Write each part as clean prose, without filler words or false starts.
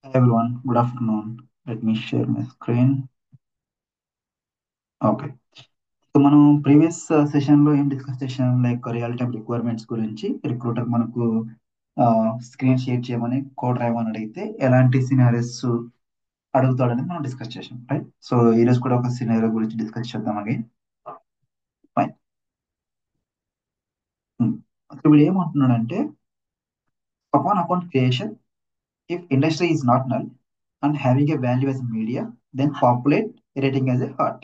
Hi everyone, good afternoon. Let me share my screen. Okay. So మనం previous సెషన్లో ఏం discuss చేసాం, like real time requirements గురించి. Recruiter మనకు స్క్రీన్ షేర్ చేయమని, కోడ్ రాయమని అడిగితే ఎలాంటి సినారీస్ అడుగుతాడని మనం డిస్కస్ చేసాం, రైట్? సో ఈరోజు కూడా ఒక సినారియో గురించి డిస్కస్ చేద్దాం అగైన్. ఫైన్. ఇప్పుడు ఏమంటున్నాడంటే, upon account creation, if industry is not null and having a value as media, then populate rating as a hot.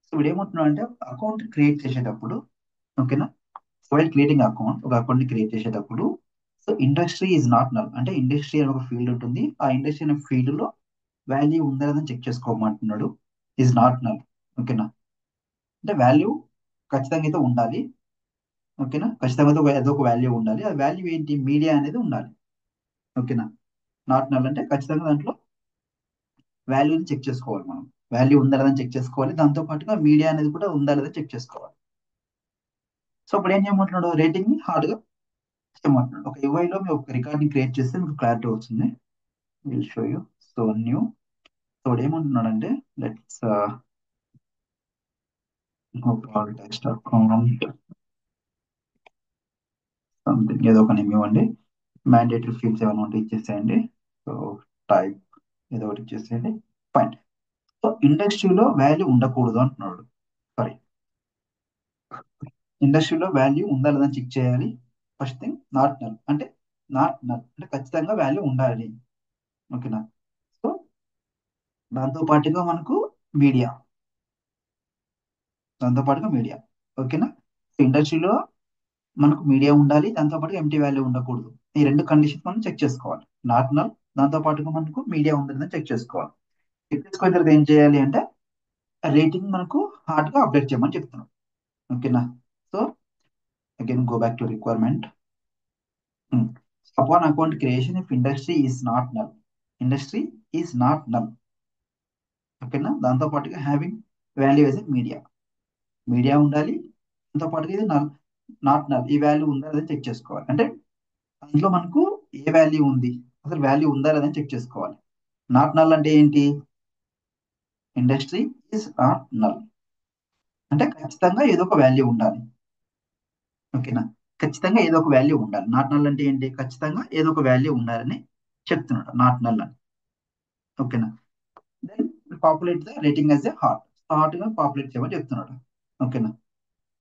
So ఇప్పుడు ఏమంటున్నాడు అంటే, అకౌంట్ క్రియేట్ చేసేటప్పుడు, ఓకేనా, వైల్ క్రియేటింగ్ అకౌంట్, ఒక అకౌంట్ ని క్రియేట్ చేసేటప్పుడు, so industry is not null అంటే industry అనే ఒక ఫీల్డ్ ఉంటుంది. ఆ ఇండస్ట్రీ అనే ఫీల్డ్ లో వాల్యూ ఉందా లేదని చెక్ చేసుకోమంటున్నాడు. ఈజ్ నాట్ నల్, ఓకేనా. అంటే వాల్యూ ఖచ్చితంగా అయితే ఉండాలి, ఓకేనా. ఖచ్చితంగా అయితే ఏదో ఒక వాల్యూ ఉండాలి. ఆ వాల్యూ ఏంటి? మీడియా అనేది ఉండాలి, ఓకేనా. నాట్ నల్ అంటే ఖచ్చితంగా దాంట్లో వాల్యూని చెక్ చేసుకోవాలి మనం. వాల్యూ ఉందా లేదని చెక్ చేసుకోవాలి, దాంతో పాటుగా మీడియా అనేది కూడా ఉందా లేదా చెక్ చేసుకోవాలి. సో ఇప్పుడు ఏం చేయమంటున్నాడు? రేటింగ్ ని హార్డ్ గా చేయమంటున్నాడు. ఒక UI లో మీరు ఒక రికార్డింగ్ క్రియేట్ చేస్తే మీకు క్లారిటీ వస్తుంది. Will show you. So new. So ఏమంటున్నాడంటే, లెట్స్ టెక్స్ట్ అకౌంట్ సంథింగ్, ఏదో ఒక నేమ్ ఇవ్వండి. మ్యాండేటరీ ఫీల్డ్స్ ఏమైనా ఉంటే ఇచ్చేసేయండి. సో టైప్ ఏదో ఒకటి ఇచ్చేసేయండి. ఫైన్. సో ఇండస్ట్రీలో వాల్యూ ఉండకూడదు అంటున్నాడు. సారీ, ఇండస్ట్రీలో వాల్యూ ఉందా లేదా చెక్ చేయాలి. ఫస్ట్ థింగ్ నాట్ నల్ అంటే, నాట్ నల్ అంటే ఖచ్చితంగా వాల్యూ ఉండాలి, ఓకేనా. సో దాంతో పాటుగా మనకు మీడియా, దాంతో పాటుగా మీడియా, ఓకేనా. ఇండస్ట్రీలో మనకు మీడియా ఉండాలి, దాంతో పాటు ఎంటీ వాల్యూ ఉండకూడదు. ఈ రెండు కండిషన్స్ మనం చెక్ చేసుకోవాలి. నాట్ నల్, దాంతో పాటుగా మనకు మీడియా ఉందని చెక్ చేసుకోవాలి. చెక్ చేసుకున్న తర్వాత ఏం చేయాలి అంటే, రేటింగ్ మనకు హార్డ్ గా అప్డేట్ చేయమని చెప్తున్నాం, ఓకేనా. So again go back to requirement. Upon account creation, if industry is not null, industry is not null, ఓకేనా. దాంతో పాటుగా having value as a media, media ఉండాలి. దాంతో పాటుగా ఇది నల్, నాట్ నల్, ఈ వాల్యూ ఉందా లేదా చెక్ చేసుకోవాలి. అంటే అందులో మనకు ఏ వాల్యూ ఉంది, అసలు వాల్యూ ఉందా లేదా చెక్ చేసుకోవాలి. నాట్ నల్ అంటే ఏంటి? ఇండస్ట్రీ ఈజ్ నాట్ నల్ అంటే ఖచ్చితంగా ఏదో ఒక వాల్యూ ఉండాలి, ఓకేనా. ఖచ్చితంగా ఏదో ఒక వాల్యూ ఉండాలి. నాట్ నల్ అంటే ఏంటి? ఖచ్చితంగా ఏదో ఒక వాల్యూ ఉండాలని చెప్తున్నాడు, నాట్ నల్ అని, ఓకేనా. Then populate the rating as a heart, heart గా పాపులేట్ చేయమని చెప్తున్నాడు, ఓకేనా.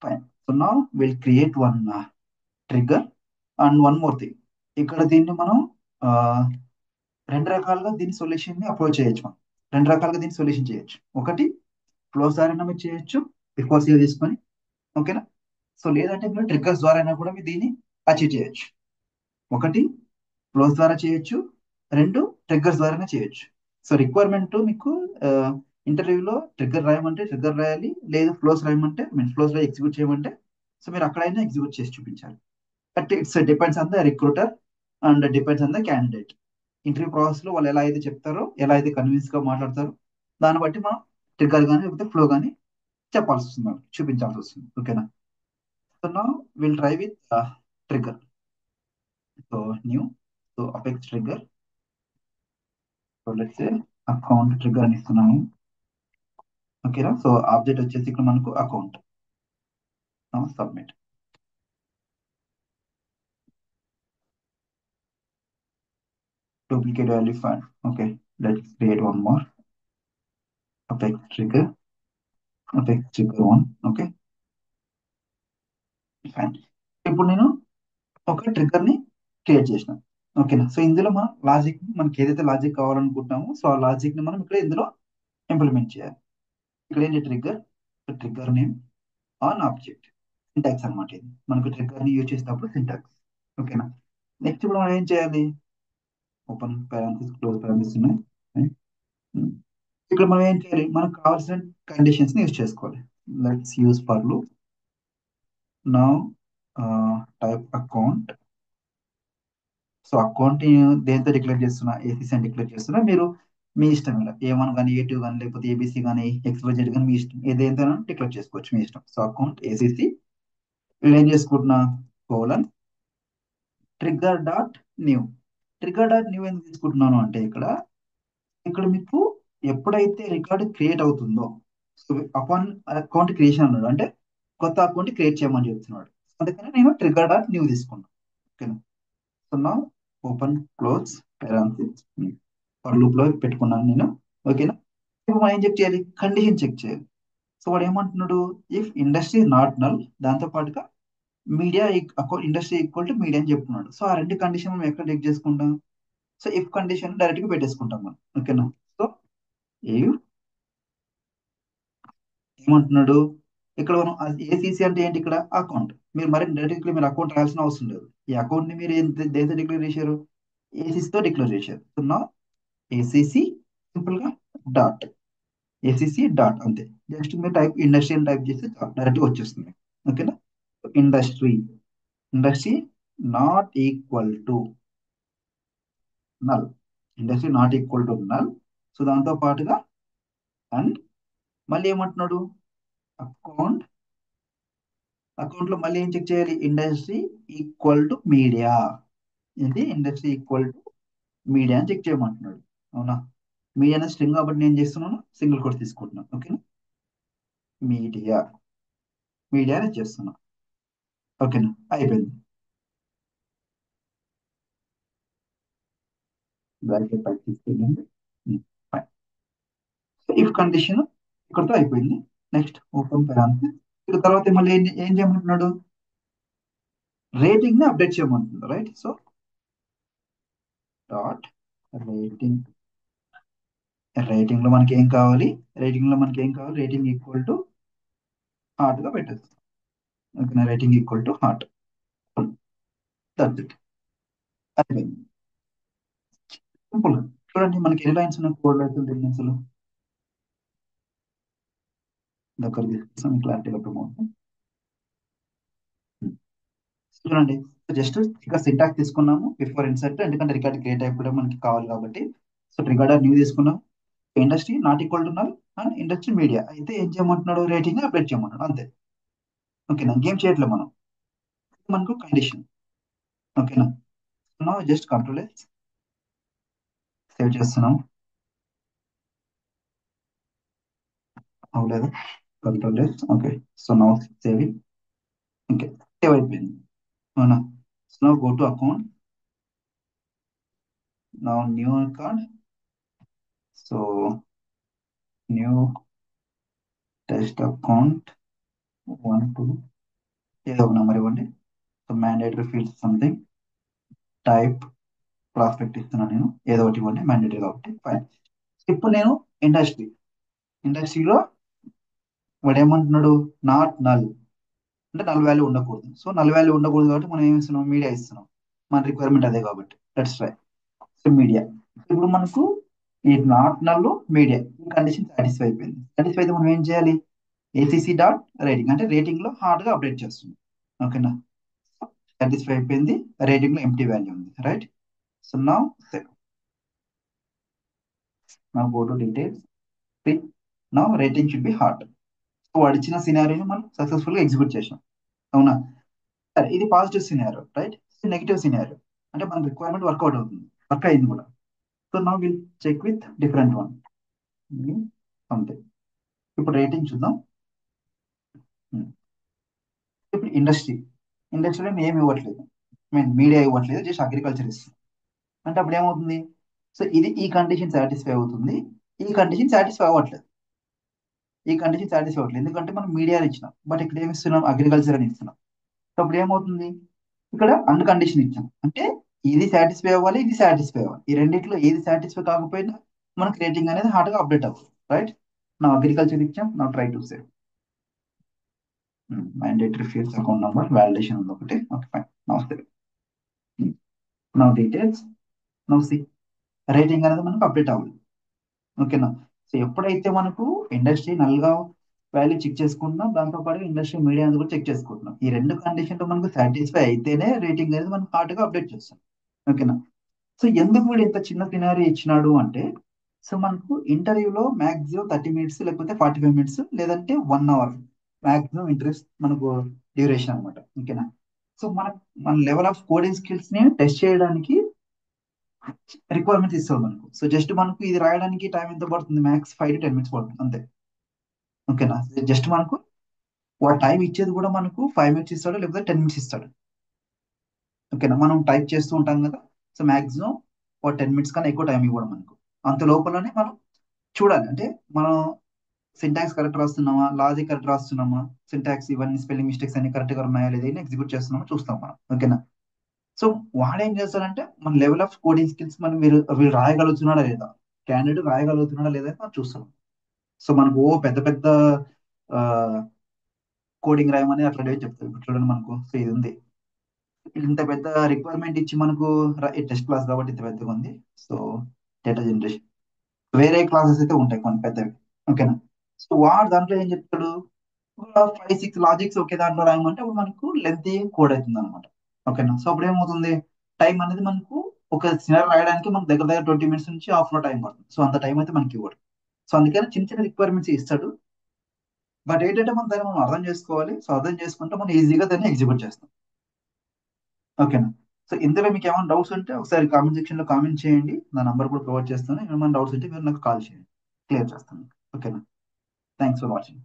Fine. So now will create one trigger and one more thing. ఇక్కడ దీన్ని మనం ఆ, రెండు రకాలుగా దీని సొల్యూషన్ ని అప్రోచ్ చేయొచ్చు మనం. రెండు రకాలుగా దీన్ని సొల్యూషన్ చేయొచ్చు. ఒకటి ఫ్లోస్ ద్వారా మీరు చేయొచ్చు, ఎక్కువ సేవ్ తీసుకొని, ఓకేనా. సో లేదంటే మీరు ట్రిగ్గర్స్ ద్వారా అయినా కూడా మీరు దీన్ని అచీవ్ చేయొచ్చు. ఒకటి ఫ్లోస్ ద్వారా చేయొచ్చు, రెండు ట్రిగ్గర్స్ ద్వారానే చేయొచ్చు. సో రిక్వైర్మెంట్ మీకు ఇంటర్వ్యూలో ట్రిగ్గర్ రాయమంటే ట్రిగ్గర్ రాయాలి, లేదు ఫ్లోస్ రాయమంటే మీన్ ఫ్లోస్ లో ఎగ్జిక్యూట్ చేయమంటే సో మీరు అక్కడైనా ఎగ్జిక్యూట్ చేసి చూపించాలి. But it's depends on the recruiter and depends on the candidate. Interview process లో వాళ్ళు ఎలా అయితే చెప్తారో, ఎలా అయితే కన్విన్స్ గా మాట్లాడతారో, దాన్ని బట్టి మనం ట్రిగ్గర్ కానీ లేకపోతే ఫ్లో కానీ చెప్పాల్సి వస్తుంది, చూపించాల్సి వస్తుంది, ఓకేనా. సో నా will try with trigger. So new, so apex trigger. So let's say account trigger అని ఇస్తున్నాము, ఓకేనా. సో ఆబ్జెక్ట్ వచ్చేసి ఇక్కడ మనకు account. Submit. Duplicate value find. Okay, let's create one more apex trigger, apex trigger one. Okay, fine. ఇప్పుడు నేను ఒక trigger ని క్రియేట్ చేసిన, ఓకేనా. సో ఇందులో మనం లాజిక్, మనకి ఏదైతే లాజిక్ కావాలనుకుంటున్నామో సో ఆ లాజిక్ ని మనం ఇక్కడ ఇందులో ఇంప్లిమెంట్ చేయాలి. ఇక్కడ ఏంటి? Trigger, trigger name on object, syntax అనమాట. ఇది మనకు ట్రిగ్గర్ ని యూజ్ చేసేటప్పుడు సింటాక్స్, ఓకేనా. నెక్స్ట్ ఇప్పుడు మనం ఏం చేయాలి? ఓపెన్ పారాంథసిస్, క్లోజ్ పారాంథసిస్ ఉన్నాయి. ఉమ్. ఇక్కడ మనం ఏం చేయాలి? మనకు కావాల్సిన కండిషన్స్ ని యూజ్ చేసుకోవాలి. Let's use for loop. Now type account. So account దేంతో డిక్లేర్ చేస్తున్నా? ఏసీసీ అని డిక్లేర్ చేస్తున్నా. మీరు మీ ఇష్టం, ఇలా A1 కానీ A2 కానీ లేకపోతే ABC కానీ XYZ కానీ మీ ఇష్టం, ఏదైతే డిక్లేర్ చేసుకోవచ్చు, మీ ఇష్టం. సో అకౌంట్ ఏసీసీ, వీళ్ళు ఏం చేసుకుంటున్నా, colon trigger dot new. Record dot new ఎందుకు తీసుకుంటున్నాను అంటే ఇక్కడ మీకు ఎప్పుడైతే రికార్డ్ క్రియేట్ అవుతుందో, సో అపాన్ అకౌంట్ క్రియేషన్ అన్నాడు అంటే కొత్త అకౌంట్ క్రియేట్ చేయమని చెప్తున్నాడు. అందుకని నేను ట్రిగర్ డాట్ న్యూ తీసుకున్నాను. ఓకేనా. సో నా open close parenthesis for loop లో పెట్టుకున్నాను నేను. ఓకేనా. ఇప్పుడు మనం ఏం చెక్ చేయాలి, కండిషన్ చెక్ చేయాలి. సో వాడు ఏమంటున్నాడు, ఇఫ్ ఇండస్ట్రీ నాట్ నల్, దాంతో పాటుగా media industry equal to media అని చెప్తున్నాడు. సో ఆ రెండు కండిషన్ మనం ఎక్కడ చెక్ చేసుకుంటాం, సో ఇఫ్ కండిషన్ డైరెక్ట్ గా పెట్టేసుకుంటాం మనం. ఓకేనా. సో ఇఫ్ ఏమంటున్నాడు ఇక్కడ మనం ఏసీసీ అంటే ఏంటి, ఇక్కడ అకౌంట్. మీరు మరి డైరెక్ట్లీ మీరు అకౌంట్ రాయాల్సిన అవసరం లేదు. ఈ అకౌంట్ ని మీరు దేంతో డిక్లేర్ చేశారు, ఏసీసీ తో డిక్లేర్ చేశారు. సో నా ఏసీసీ సింపుల్ గా డాట్, ఏసీసీ డాట్ అంతే. జస్ట్ మీరు టైప్ ఇండస్ట్రీ అని టైప్ చేస్తే డైరెక్ట్ గా వచ్చేస్తుంది. ఓకేనా. Industry, industry not equal to null, industry not equal to null. So దాంతో పాటుగా అండ్ మళ్ళీ ఏమంటున్నాడు, అకౌంట్, అకౌంట్ లో మళ్ళీ ఏం చెక్ చేయాలి, ఇండస్ట్రీ ఈక్వల్ టు మీడియా. ఇది ఇండస్ట్రీ ఈక్వల్ టు మీడియా అని చెక్ చేయమంటున్నాడు. అవునా. మీడియా అనే స్ట్రింగ్ కాబట్టి నేను చేస్తున్నాను సింగిల్ కోట్ తీసుకుంటున్నాను. ఓకేనా. మీడియా, మీడియా అని చేస్తున్నా. ఓకేనా, అయిపోయింది. బ్రాకెట్ పైకి తీసుకెళ్ళండి. ఇఫ్ కండిషన్ ఇక్కడతో అయిపోయింది. Next open parenthesis. ఇక తర్వాత మళ్ళీ ఏం చేయమంటున్నాడు, రేటింగ్ ని అప్డేట్ చేయమంటున్నాడు. Right. So dot rating, rating లో మనకి ఏం కావాలి, రేటింగ్ లో మనకి ఏం కావాలి, రేటింగ్ ఈక్వల్ టు హార్ట్ గా పెట్టచ్చు. ఓకేనా, rating equal to heart. That's it, అయిపోయింది. సింపుల్. చూడండి మనకి ఎన్ని లైన్స్ ఉన్న కోడ్ అవుతుంది అసలు, దగ్గర తీసుకొస్తాం క్లారిటీగా ప్రమోట్. చూడండి జస్ట్ ఇక్కడ సింటాక్స్ తీసుకున్నాము బిఫోర్ ఇన్సర్ట్, ఎందుకంటే రికార్డ్ క్రియేట్ అయిపోవడం మనకి కావాలి కాబట్టి. సో రికార్డర్ న్యూ తీసుకున్నాం, industry not equal to null and industry media. అయితే ఏం చేయమంటున్నాడు, రేటింగ్ అప్డేట్ చేయమంటున్నాడు అంతే. ఓకేనా, ఇంకేం చేయట్లేదు మనం. మనకు కండిషన్. ఓకేనా. జస్ట్ కంట్రోల్ సేవ్ చేస్తున్నాం. అవ్వలేదు, control okay. So now saving. Okay, save అయిపోయింది. అవునా. So now go to account, now new account. So new test account 1 2, ఏదో ఒక నెంబర్ ఇవ్వండి. So mandatory fields something, type prospect ఇస్తున్నాను నేను, ఏదో ఒకటి ఇవ్వండి మ్యాండేటరీ కాబట్టి ఫైన్. ఇప్పుడు నేను ఇండస్ట్రీ, ఇండస్ట్రీలో వాడు ఏమంటున్నాడు, నాట్ నల్ అంటే నల్ వాల్యూ ఉండకూడదు. సో నల్ వాల్యూ ఉండకూడదు కాబట్టి మనం ఏమి ఇస్తున్నాం, మీడియా ఇస్తున్నాం. మన రిక్వైర్మెంట్ అదే కాబట్టి లెట్స్ ట్రై. So media. ఇప్పుడు మనకు ఈ నాట్ నల్ మీడియా ఈ కండిషన్ సాటిస్ఫై అయిపోయింది. సాటిస్ఫై అయితే మనం ఏం చేయాలి, ఏసీసీ డాట్ రేటింగ్ అంటే రేటింగ్ లో హార్డ్ గా అప్డేట్ చేస్తుంది. ఓకేనా. సాటిస్ఫై అయిపోయింది, రేటింగ్ లో ఎంటీ వాల్యూ ఉంది. Right. So now save. Now go to details, now rating should be hard. So వాడు ఇచ్చిన సినారీని మనం సక్సెస్ఫుల్ గా ఎగ్జిక్యూట్ చేసాం. అవునా. సరే ఇది positive scenario. Right. Negative scenario అంటే మన రిక్వైర్మెంట్ వర్కౌట్ అవుతుంది, వర్క్ అయింది కూడా. So now will check with different one అంతే. ఇప్పుడు రేటింగ్ చూద్దాం. Hmm. ఇప్పుడు ఇండస్ట్రీ, ఇండస్ట్రీలో ఏమి ఇవ్వట్లేదు, మీన్ మీడియా ఇవ్వట్లేదు, జస్ట్ అగ్రికల్చర్ ఇస్తుంది. అంటే అప్పుడు ఏమవుతుంది, సో ఇది ఈ కండిషన్ సాటిస్ఫై అవుతుంది, ఈ కండిషన్ సాటిస్ఫై అవ్వట్లేదు, ఈ కండిషన్ సాటిస్ఫై అవ్వట్లేదు ఎందుకంటే మనం మీడియా ఇచ్చినాం, బట్ ఇక్కడ ఏమి ఇస్తున్నాం, అగ్రికల్చర్ అని ఇస్తున్నాం. సో అప్పుడు ఏమవుతుంది, ఇక్కడ అన్ కండిషన్ ఇచ్చాం అంటే ఇది సాటిస్ఫై అవ్వాలి, ఇది సాటిస్ఫై అవ్వాలి, ఈ రెండిట్లో ఏది సాటిస్ఫై కాకపోయినా మనకు రేటింగ్ అనేది హార్డ్ గా అప్డేట్ అవ్వాలి. రైట్. నా అగ్రికల్చర్ ఇచ్చాం, నా try to save. Mandatory fields account number validation ఉంది ఒకటి. Okay fine. నమస్తే. నా డీటెయిల్స్, నో సి రేటింగ్ అనేది మనకు అప్డేట్ అవ్వాలి. ఓకేనా. సో ఎప్పుడైతే మనకు ఇండస్ట్రీ నల్గా వాల్యూ చెక్ చేసుకుంటున్నాం, దాంతో పాటు ఇండస్ట్రీ మీడియా అనేది కూడా చెక్ చేసుకుంటున్నాం, ఈ రెండు కండిషన్లు మనకు సాటిస్ఫై అయితేనే రేటింగ్ అనేది మనం హార్డ్ గా అప్డేట్ చేస్తాం. ఓకేనా. సో ఎందుకు వీడు ఇంత చిన్న సినారీ ఇచ్చినాడు అంటే, సో మనకు ఇంటర్వ్యూలో మాక్సిమం 30 minutes లేకపోతే 45 minutes లేదంటే 1 hour మాక్సిమం ఇంట్రెస్ట్ మనకు డ్యూరేషన్ అనమాట. ఓకేనా. సో మన మన లెవెల్ ఆఫ్ కోడింగ్ స్కిల్స్ ని టెస్ట్ చేయడానికి రిక్వైర్మెంట్స్ ఇస్తాడు మనకు. సో జస్ట్ మనకు ఇది రాయడానికి టైం ఎంత పడుతుంది, మ్యాక్స్ 5 to 10 minutes పడుతుంది అంతే. ఓకేనా. జస్ట్ మనకు వాడు టైం ఇచ్చేది కూడా మనకు 5 minutes ఇస్తాడు, లేకపోతే 10 minutes ఇస్తాడు. ఓకేనా. మనం టైప్ చేస్తూ ఉంటాం కదా. సో మాక్సిమం ఒక 10 minutes కన్నా ఎక్కువ టైం ఇవ్వడం మనకు. అంత లోపలనే మనం చూడాలి, అంటే మనం సింటాక్స్ కరెక్ట్ రాస్తున్నామా, లాజిక్ కరెక్ట్ రాస్తున్నామా, సింటాక్స్ ఇవన్నీ స్పెల్లింగ్ మిస్టేక్స్ అన్ని కరెక్ట్ గా ఉన్నాయా లేదా ఎగ్జిక్యూట్ చేస్తున్నామా చూస్తాం మనం. ఓకేనా. సో వాడేం చేస్తాడంటే మన లెవెల్ ఆఫ్ కోడింగ్ స్కిల్స్ మనం వీరు రాయగలుగుతున్నాడా లేదా, క్యాండిడేట్ రాయగలుగుతున్నాడా లేదా అని మనం చూస్తాం. సో మనకు పెద్ద పెద్ద కోడింగ్ రాయమని అట్లా చెప్తారు. ఇప్పుడు చూడండి మనకు, సో ఇది ఉంది, ఇంత పెద్ద రిక్వైర్మెంట్ ఇచ్చి మనకు టెస్ట్ క్లాస్ కాబట్టి ఇంత పెద్దగా ఉంది. సో డేటా జనరేషన్ వేరే క్లాసెస్ అయితే ఉంటాయి కొన్ని పెద్దవి. ఓకేనా. సో వాడు దాంట్లో ఏం చెప్తాడు, 5-6 లాజిక్స్ ఒకే దాంట్లో రాయమంటే అప్పుడు మనకు లెంత్ కోడ్ అవుతుంది అనమాట. ఓకేనా. సో అప్పుడు ఏమవుతుంది, టైం అనేది మనకు ఒక సినారీ రాయడానికి మనకు దగ్గర దగ్గర 20 minutes నుంచి హాఫ్ టైం పడుతుంది. సో అంత టైం అయితే మనకి ఇవ్వడు. సో అందుకని చిన్న చిన్న రిక్వైర్మెంట్స్ ఇస్తాడు. బట్ ఏంటంటే మనం దాన్ని మనం అర్థం చేసుకోవాలి. సో అర్థం చేసుకుంటే మనం ఈజీగా దాన్ని ఎగ్జిక్యూట్ చేస్తాం. ఓకేనా. సో ఇందులో మీకు ఏమైనా డౌట్స్ ఉంటే ఒకసారి కామెంట్ సెక్షన్ లో కామెంట్ చేయండి. నా నంబర్ కూడా ప్రొవైడ్ చేస్తాను. ఏమైనా డౌట్స్ ఉంటే మీరు నాకు కాల్ చేయండి, క్లియర్ చేస్తాను. ఓకేనా. Thanks for watching.